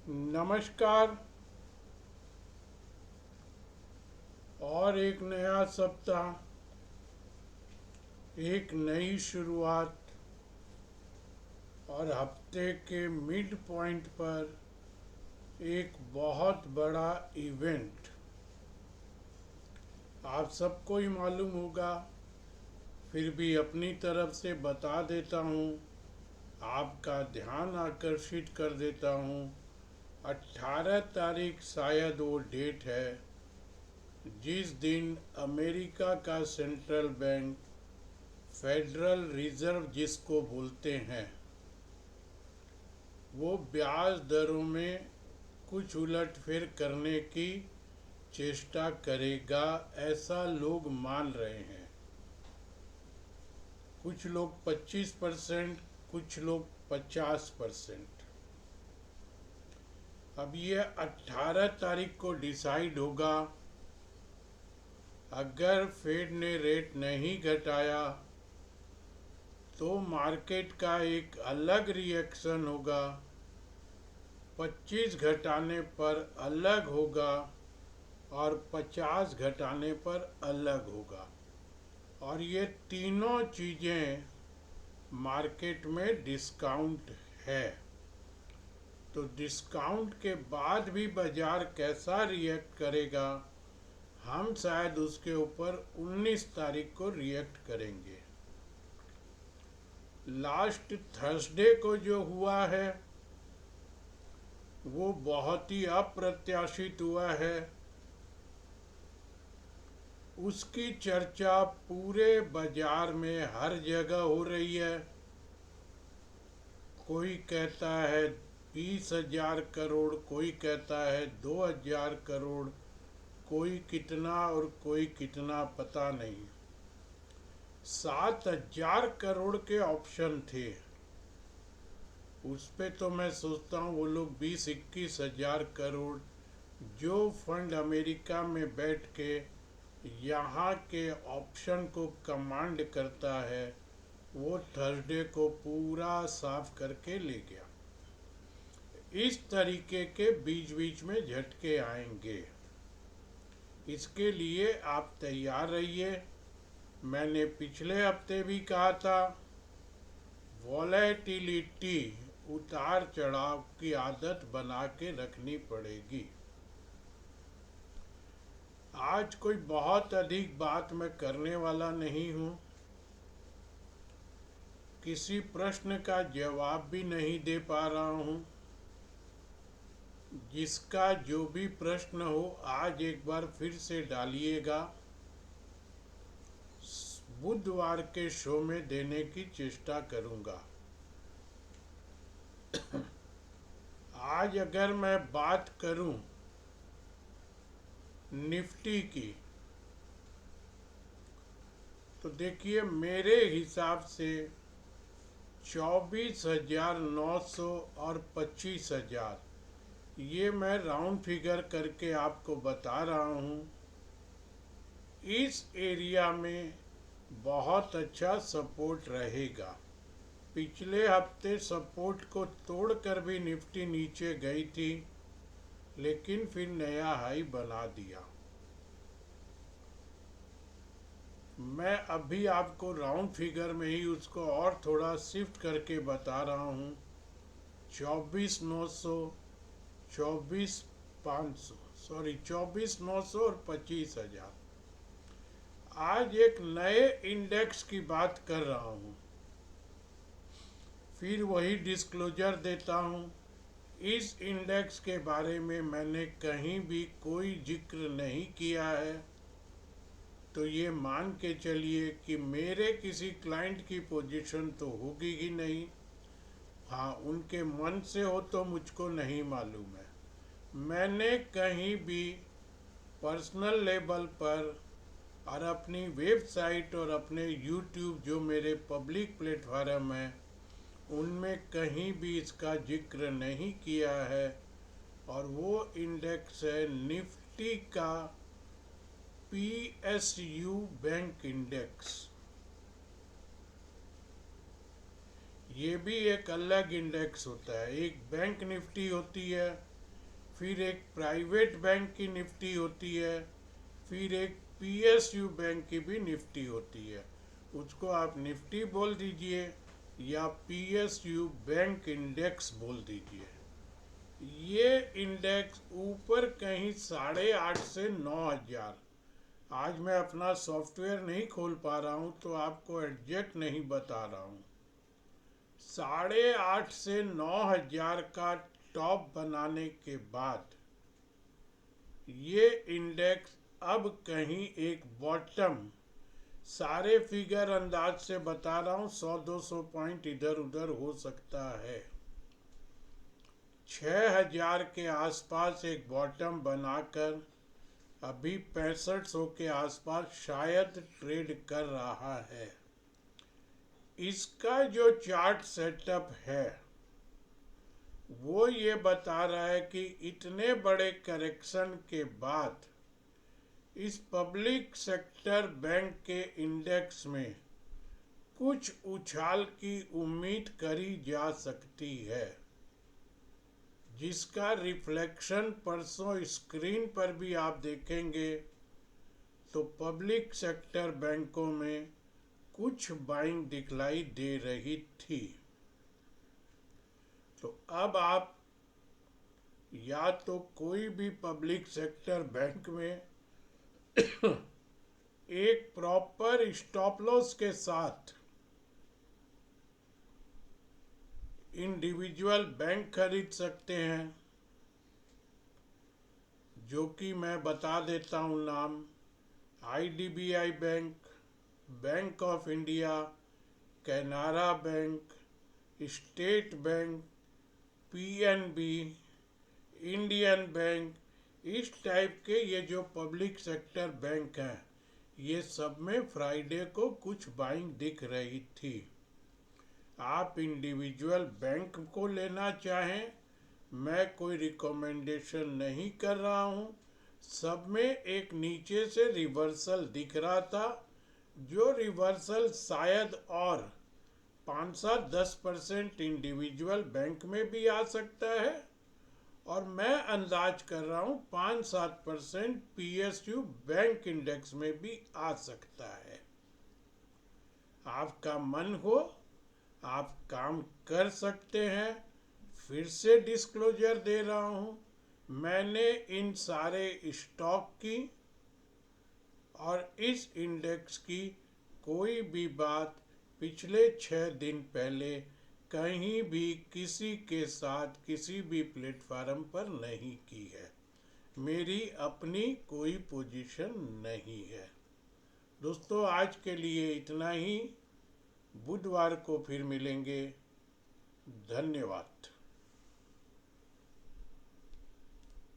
नमस्कार। और एक नया सप्ताह, एक नई शुरुआत और हफ्ते के मिड पॉइंट पर एक बहुत बड़ा इवेंट। आप सबको ही मालूम होगा, फिर भी अपनी तरफ से बता देता हूँ, आपका ध्यान आकर्षित कर देता हूँ। 18 तारीख शायद वो डेट है जिस दिन अमेरिका का सेंट्रल बैंक, फेडरल रिजर्व जिसको बोलते हैं, वो ब्याज दरों में कुछ उलटफेर करने की चेष्टा करेगा, ऐसा लोग मान रहे हैं। कुछ लोग 25%, कुछ लोग 50%। अब ये 18 तारीख को डिसाइड होगा। अगर फेड ने रेट नहीं घटाया तो मार्केट का एक अलग रिएक्शन होगा, 25 घटाने पर अलग होगा और 50 घटाने पर अलग होगा। और ये तीनों चीज़ें मार्केट में डिस्काउंट है। तो डिस्काउंट के बाद भी बाजार कैसा रिएक्ट करेगा, हम शायद उसके ऊपर 19 तारीख को रिएक्ट करेंगे। लास्ट थर्सडे को जो हुआ है वो बहुत ही अप्रत्याशित हुआ है। उसकी चर्चा पूरे बाजार में हर जगह हो रही है। कोई कहता है 20,000 करोड़, कोई कहता है 2,000 करोड़, कोई कितना और कोई कितना पता नहीं। 7,000 करोड़ के ऑप्शन थे। उस पे तो मैं सोचता हूँ वो लोग 20-21 हजार करोड़, जो फंड अमेरिका में बैठ के यहाँ के ऑप्शन को कमांड करता है, वो थर्सडे को पूरा साफ करके ले गया। इस तरीके के बीच बीच में झटके आएंगे, इसके लिए आप तैयार रहिए। मैंने पिछले हफ्ते भी कहा था, वॉलेटिलिटी, उतार चढ़ाव की आदत बना के रखनी पड़ेगी। आज कोई बहुत अधिक बात मैं करने वाला नहीं हूँ, किसी प्रश्न का जवाब भी नहीं दे पा रहा हूँ। जिसका जो भी प्रश्न हो आज एक बार फिर से डालिएगा, बुधवार के शो में देने की चेष्टा करूँगा। आज अगर मैं बात करूं निफ्टी की, तो देखिए मेरे हिसाब से 24,900 और 25,000, ये मैं राउंड फिगर करके आपको बता रहा हूँ, इस एरिया में बहुत अच्छा सपोर्ट रहेगा। पिछले हफ्ते सपोर्ट को तोड़कर भी निफ्टी नीचे गई थी, लेकिन फिर नया हाई बना दिया। मैं अभी आपको राउंड फिगर में ही उसको और थोड़ा शिफ्ट करके बता रहा हूँ। 24,900, 24,500, सॉरी 24,900 और 25,000। आज एक नए इंडेक्स की बात कर रहा हूँ, फिर वही डिस्क्लोजर देता हूँ। इस इंडेक्स के बारे में मैंने कहीं भी कोई जिक्र नहीं किया है, तो ये मान के चलिए कि मेरे किसी क्लाइंट की पोजीशन तो होगी ही नहीं। हाँ, उनके मन से हो तो मुझको नहीं मालूम है। मैंने कहीं भी पर्सनल लेवल पर और अपनी वेबसाइट और अपने यूट्यूब, जो मेरे पब्लिक प्लेटफार्म हैं, उनमें कहीं भी इसका जिक्र नहीं किया है। और वो इंडेक्स है निफ्टी का PSU बैंक इंडेक्स। ये भी एक अलग इंडेक्स होता है। एक बैंक निफ्टी होती है फिर एक प्राइवेट बैंक की निफ्टी होती है, फिर एक पीएसयू बैंक की भी निफ्टी होती है। उसको आप निफ्टी बोल दीजिए या पीएसयू बैंक इंडेक्स बोल दीजिए। ये इंडेक्स ऊपर कहीं 8.5 से 9,000। आज मैं अपना सॉफ्टवेयर नहीं खोल पा रहा हूँ तो आपको एग्जैक्ट नहीं बता रहा हूँ। 8.5 से 9,000 का टॉप बनाने के बाद ये इंडेक्स अब कहीं एक बॉटम, सारे फिगर अंदाज से बता रहा हूँ, 100-200 पॉइंट इधर उधर हो सकता है, 6,000 के आसपास एक बॉटम बनाकर अभी 6500 के आसपास शायद ट्रेड कर रहा है। इसका जो चार्ट सेटअप है वो ये बता रहा है कि इतने बड़े करेक्शन के बाद इस पब्लिक सेक्टर बैंक के इंडेक्स में कुछ उछाल की उम्मीद करी जा सकती है, जिसका रिफ्लेक्शन परसों स्क्रीन पर भी आप देखेंगे तो पब्लिक सेक्टर बैंकों में कुछ बाइंग दिखलाई दे रही थी। तो अब आप या तो कोई भी पब्लिक सेक्टर बैंक में एक प्रॉपर स्टॉप लॉस के साथ इंडिविजुअल बैंक खरीद सकते हैं, जो कि मैं बता देता हूँ नाम: IDBI bank, bank of India, Canara bank, state bank, PNB, Indian bank. इस टाइप के ये जो पब्लिक सेक्टर बैंक हैं, ये सब में फ्राइडे को कुछ बाइंग दिख रही थी। आप इंडिविजुअल बैंक को लेना चाहें, मैं कोई रिकमेंडेशन नहीं कर रहा हूँ। सब में एक नीचे से रिवर्सल दिख रहा था, जो रिवर्सल शायद और 5-10% इंडिविजुअल बैंक में भी आ सकता है, और मैं अंदाज कर रहा हूँ 5-7% पीएसयू बैंक इंडेक्स में भी आ सकता है। आपका मन हो आप काम कर सकते हैं। फिर से डिस्क्लोजर दे रहा हूँ, मैंने इन सारे स्टॉक की और इस इंडेक्स की कोई भी बात पिछले 6 दिन पहले कहीं भी किसी के साथ किसी भी प्लेटफार्म पर नहीं की है। मेरी अपनी कोई पोजीशन नहीं है। दोस्तों, आज के लिए इतना ही। बुधवार को फिर मिलेंगे। धन्यवाद।